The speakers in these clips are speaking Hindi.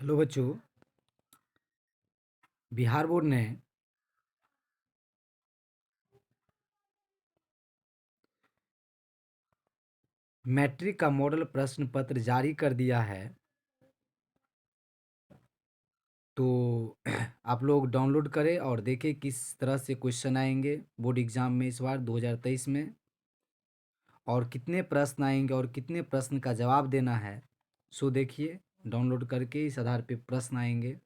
हेलो बच्चों। बिहार बोर्ड ने मैट्रिक का मॉडल प्रश्न पत्र जारी कर दिया है। तो आप लोग डाउनलोड करें और देखें किस तरह से क्वेश्चन आएंगे बोर्ड एग्जाम में इस बार 2023 में, और कितने प्रश्न आएंगे और कितने प्रश्न का जवाब देना है। सो देखिए डाउनलोड करके इस आधार पे प्रश्न आएंगे।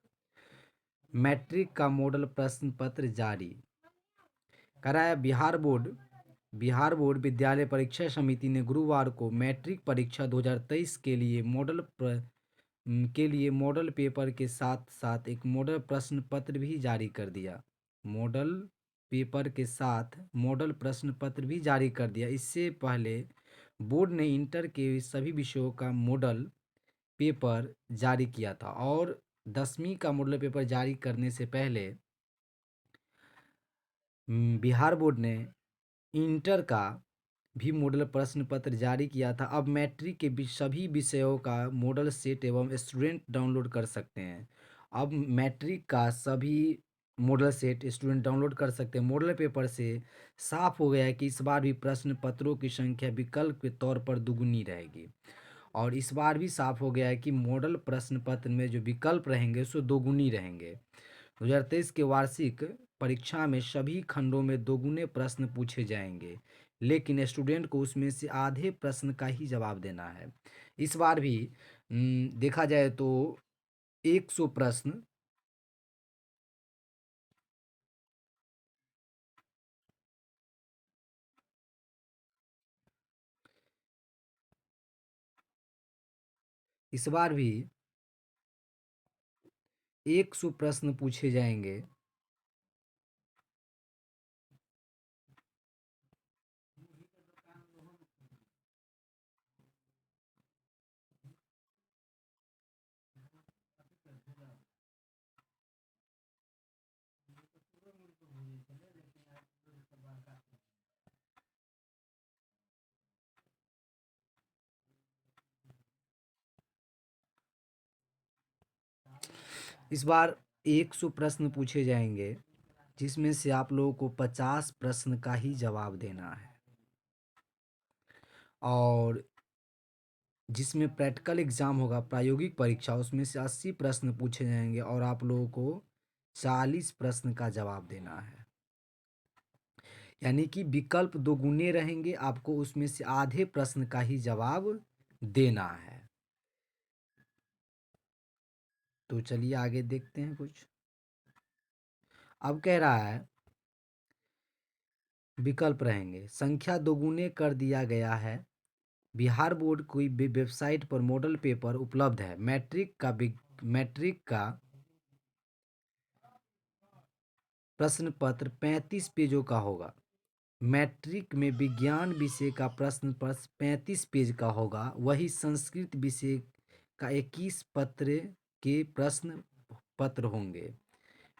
मैट्रिक का मॉडल प्रश्न पत्र जारी कराया। बिहार बोर्ड विद्यालय परीक्षा समिति ने गुरुवार को मैट्रिक परीक्षा 2023 के लिए मॉडल पेपर के साथ साथ एक मॉडल प्रश्न पत्र भी जारी कर दिया। मॉडल पेपर के साथ मॉडल प्रश्न पत्र भी जारी कर दिया। इससे पहले बोर्ड ने इंटर के सभी विषयों का मॉडल पेपर जारी किया था, और 10वीं का मॉडल पेपर जारी करने से पहले बिहार बोर्ड ने इंटर का भी मॉडल प्रश्न पत्र जारी किया था। अब मैट्रिक के सभी विषयों का मॉडल सेट एवं स्टूडेंट डाउनलोड कर सकते हैं। अब मैट्रिक का सभी मॉडल सेट स्टूडेंट डाउनलोड कर सकते हैं। मॉडल पेपर से साफ हो गया है कि इस बार भी प्रश्न पत्रों की संख्या विकल्प के तौर पर दुगुनी रहेगी, और इस बार भी साफ हो गया है कि मॉडल प्रश्न पत्र में जो विकल्प रहेंगे सो दोगुनी रहेंगे। 2023 के वार्षिक परीक्षा में सभी खंडों में दोगुने प्रश्न पूछे जाएंगे, लेकिन स्टूडेंट को उसमें से आधे प्रश्न का ही जवाब देना है। इस बार भी देखा जाए तो 100 प्रश्न इस बार भी 100 प्रश्न पूछे जाएंगे। इस बार 100 प्रश्न पूछे जाएंगे, जिसमें से आप लोगों को 50 प्रश्न का ही जवाब देना है, और जिसमें प्रैक्टिकल एग्जाम होगा, प्रायोगिक परीक्षा, उसमें से 80 प्रश्न पूछे जाएंगे और आप लोगों को 40 प्रश्न का जवाब देना है। यानी कि विकल्प दोगुने रहेंगे, आपको उसमें से आधे प्रश्न का ही जवाब देना है। तो चलिए आगे देखते हैं कुछ। अब कह रहा है विकल्प रहेंगे, संख्या दोगुने कर दिया गया है। बिहार बोर्ड की वेबसाइट पर मॉडल पेपर उपलब्ध है। मैट्रिक का प्रश्न पत्र 35 पेजों का होगा। मैट्रिक में विज्ञान विषय का प्रश्न पत्र 35 पेज का होगा। वही संस्कृत विषय का 21 पत्र के प्रश्न पत्र होंगे।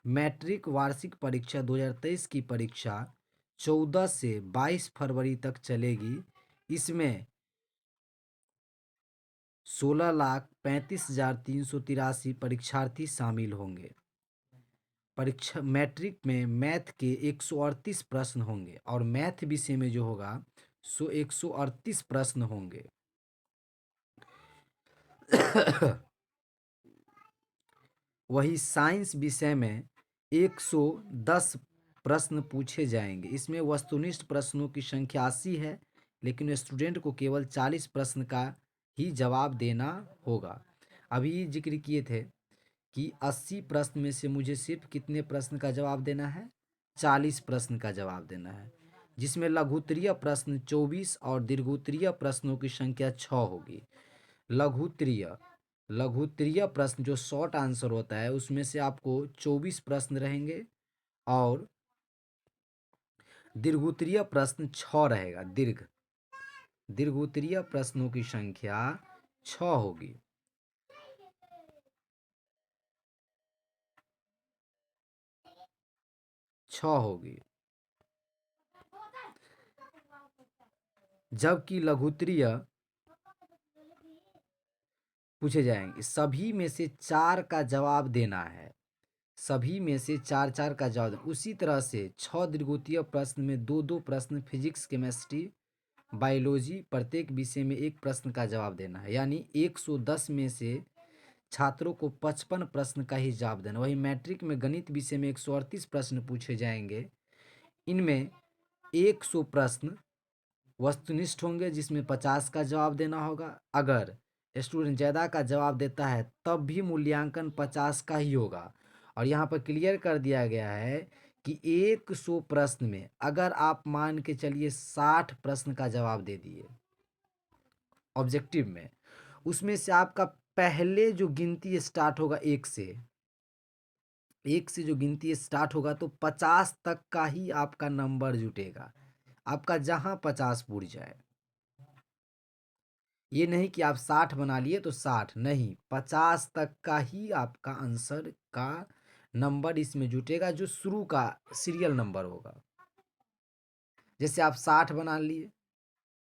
मैट्रिक वार्षिक परीक्षा 2023 की परीक्षा 14 से 22 फरवरी तक चलेगी। इसमें 16,35,383 परीक्षार्थी शामिल होंगे। परीक्षा मैट्रिक में मैथ के 138 प्रश्न होंगे, और मैथ विषय में जो होगा सो 138 प्रश्न होंगे। वही साइंस विषय में 110 प्रश्न पूछे जाएंगे। इसमें वस्तुनिष्ठ प्रश्नों की संख्या 80 है, लेकिन स्टूडेंट को केवल 40 प्रश्न का ही जवाब देना होगा। अभी जिक्र किए थे कि 80 प्रश्न में से मुझे सिर्फ कितने प्रश्न का जवाब देना है, 40 प्रश्न का जवाब देना है, जिसमें लघुत्तरीय प्रश्न 24 और दीर्घोत्तरीय प्रश्नों की संख्या 6 होगी। लघुत्तरीय लघुत्तरीय प्रश्न जो शॉर्ट आंसर होता है उसमें से आपको 24 प्रश्न रहेंगे, और दीर्घोत्तरीय प्रश्न 6 रहेगा। दीर्घोत्तरीय प्रश्नों की संख्या 6 होगी। जबकि लघुत्तरीय पूछे जाएंगे। सभी में से 4 का जवाब देना है। सभी में से 4-4 का जवाब देना। उसी तरह से 6 दीर्घितीय प्रश्न में 2-2 प्रश्न फिजिक्स, केमिस्ट्री, बायोलॉजी प्रत्येक विषय में 1 प्रश्न का जवाब देना है। यानी 110 में से छात्रों को 55 प्रश्न का ही जवाब देना। वही मैट्रिक में गणित विषय में 138 प्रश्न पूछे जाएंगे। इनमें 100 प्रश्न वस्तुनिष्ठ होंगे जिसमें 50 का जवाब देना होगा। अगर स्टूडेंट ज़्यादा का जवाब देता है तब भी मूल्यांकन 50 का ही होगा। और यहाँ पर क्लियर कर दिया गया है कि 100 प्रश्न में अगर आप मान के चलिए 60 प्रश्न का जवाब दे दिए ऑब्जेक्टिव में, उसमें से आपका पहले जो गिनती स्टार्ट होगा 1 से जो गिनती स्टार्ट होगा तो 50 तक का ही आपका नंबर जुटेगा। आपका जहाँ 50 पूर जाए, ये नहीं कि आप 60 बना लिए तो 60 नहीं, 50 तक का ही आपका आंसर का नंबर इसमें जुटेगा जो शुरू का सीरियल नंबर होगा। जैसे आप 60 बना लिए,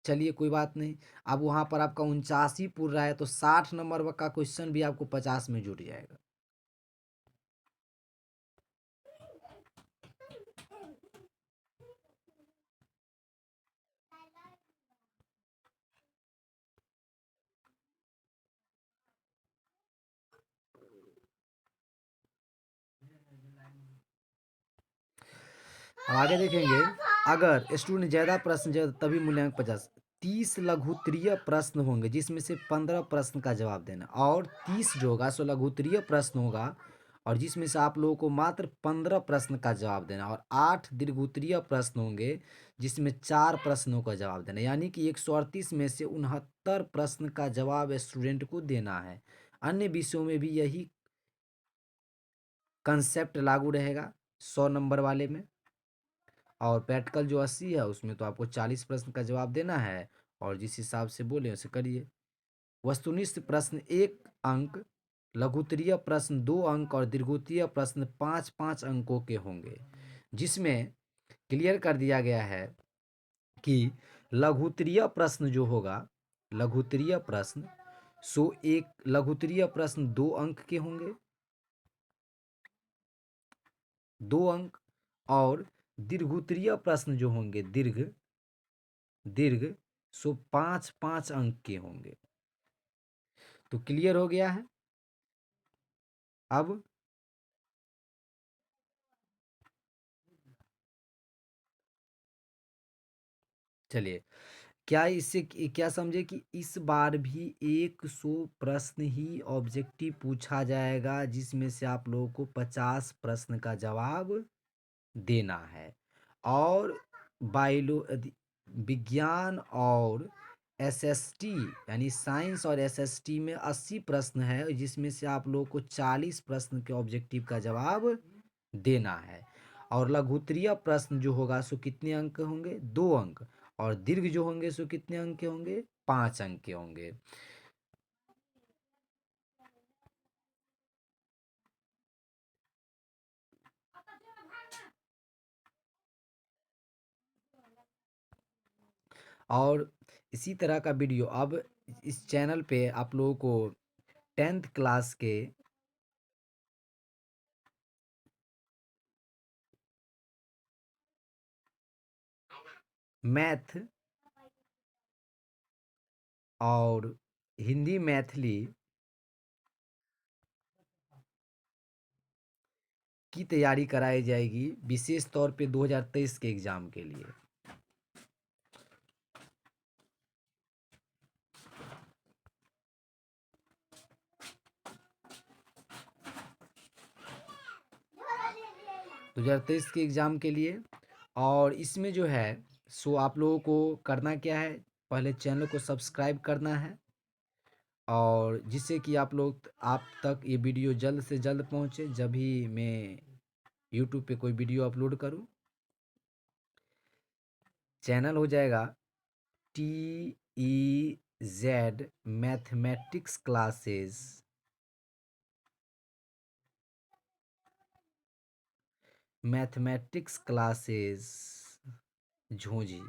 चलिए कोई बात नहीं, अब वहाँ पर आपका 79 पूर रहा है तो 60 नंबर का क्वेश्चन भी आपको 50 में जुट जाएगा। अब आगे देखेंगे, अगर स्टूडेंट ज़्यादा प्रश्न ज़्यादा तभी मूल्यांकन 50। 30 लघुत्तरीय प्रश्न होंगे जिसमें से 15 प्रश्न का जवाब देना, और 30 जो होगा सो लघुत्तरीय प्रश्न होगा और जिसमें से आप लोगों को मात्र 15 प्रश्न का जवाब देना, और 8 दीर्घोत्तरीय प्रश्न होंगे जिसमें 4 प्रश्नों का जवाब देना। यानी कि 138 में से 69 प्रश्न का जवाब स्टूडेंट को देना है। अन्य विषयों में भी यही कंसेप्ट लागू रहेगा 100 नंबर वाले में। और प्रैक्टिकल जो 80 है उसमें तो आपको 40 प्रश्न का जवाब देना है, और जिस हिसाब से बोले उसे करिए। वस्तुनिष्ठ प्रश्न 1 अंक, लघुत्तरीय प्रश्न 2 अंक और दीर्घितीय प्रश्न 5-5 अंकों के होंगे। जिसमें क्लियर कर दिया गया है कि लघुत्तरीय प्रश्न जो होगा, लघुत्तरीय प्रश्न सो एक लघुत्तरीय प्रश्न 2 अंक के होंगे, 2 अंक, और दीर्घोत्तरीय प्रश्न जो होंगे दीर्घ सो 5-5 अंक के होंगे। तो क्लियर हो गया है। अब चलिए, क्या इससे क्या समझे कि इस बार भी 100 प्रश्न ही ऑब्जेक्टिव पूछा जाएगा जिसमें से आप लोगों को 50 प्रश्न का जवाब देना है। और बायोलो विज्ञान और एसएसटी यानी साइंस और एसएसटी में 80 प्रश्न है जिसमें से आप लोगों को 40 प्रश्न के ऑब्जेक्टिव का जवाब देना है। और लघुत्तरीय प्रश्न जो होगा सो कितने अंक होंगे, 2 अंक, और दीर्घ जो होंगे सो कितने अंक के होंगे, 5 अंक के होंगे। और इसी तरह का वीडियो अब इस चैनल पे आप लोगों को 10th क्लास के मैथ और हिंदी मैथिली की तैयारी कराई जाएगी विशेष तौर पे 2023 के एग्ज़ाम के लिए। दो हज़ार तेईस के एग्ज़ाम के लिए। और इसमें जो है सो आप लोगों को करना क्या है, पहले चैनल को सब्सक्राइब करना है, और जिससे कि आप तक ये वीडियो जल्द से जल्द पहुँचे जब भी मैं यूट्यूब पे कोई वीडियो अपलोड करूँ। चैनल हो जाएगा TEZ mathematics classes, mathematics classes झोंझी।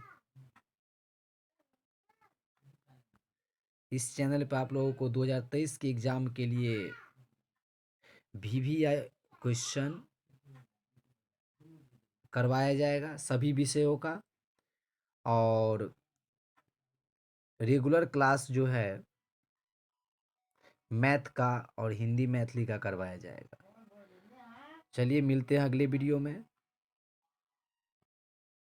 इस चैनल पे आप लोगों को 2023 के एग्ज़ाम के लिए वीवीआई क्वेश्चन करवाया जाएगा सभी विषयों का, और रेगुलर क्लास जो है मैथ का और हिंदी मैथिली का करवाया जाएगा। चलिए मिलते हैं अगले वीडियो में।